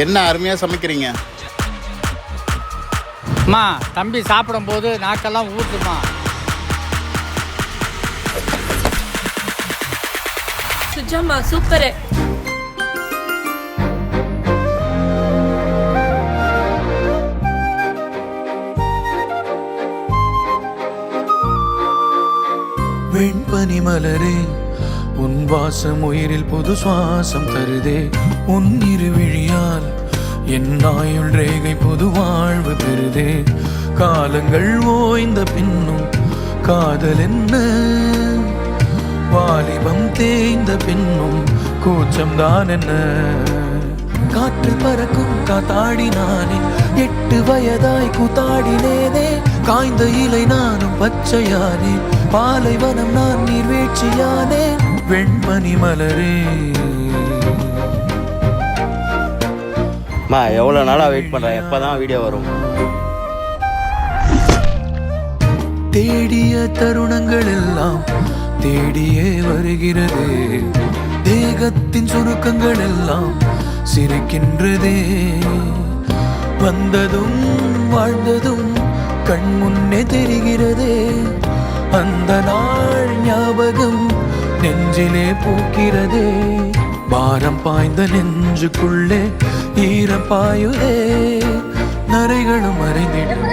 என்ன அருமையாக சமைக்கிறீங்க. அம்மா தம்பி சாப்பிடும்போது நாக்கெல்லாம் ஊற்றுமா. சுஜாமா சூப்பரு. வெண்பனி மலரே உன் வாசம் உயிரில் புது சுவாசம் தருதே. உன் இருவிழியால் என் ஆயுள் ரேகை புது வாழ்வு பெறுதே. காலங்கள் ஓய்ந்த பின்னும் காதல் என்ன, வாலிபம் தேய்ந்த பின்னும் கூச்சம்தான் என்ன. காற்று பறக்கும் காத்தாடினானே, 8 வயதாய் கூத்தாடினேனே. காய்ந்த இலை நானும் பச்சையானே, பாலைவனம் நான் நீர்வீழ்ச்சியானே. வெண்பனி மலரே. எவ்வளோ நாளாக வெயிட் பண்ணுறேன், எப்போ தான் வீடியோ வரும். தேடிய தருணங்கள் எல்லாம் தேடியே வருகிறது. தேகத்தின் சுருக்கங்கள் எல்லாம் சிரிக்கின்றதே. வந்ததும் வாழ்ந்ததும் கண் முன்னே தெரிகிறதே. அந்த நாள் ஞாபகம் நெஞ்சிலே பூக்கிறதே. பாரம் பாய்ந்த நெஞ்சுக்குள்ளே ஈரம் பாயுதே. நரைகளும் மறைந்திடும்.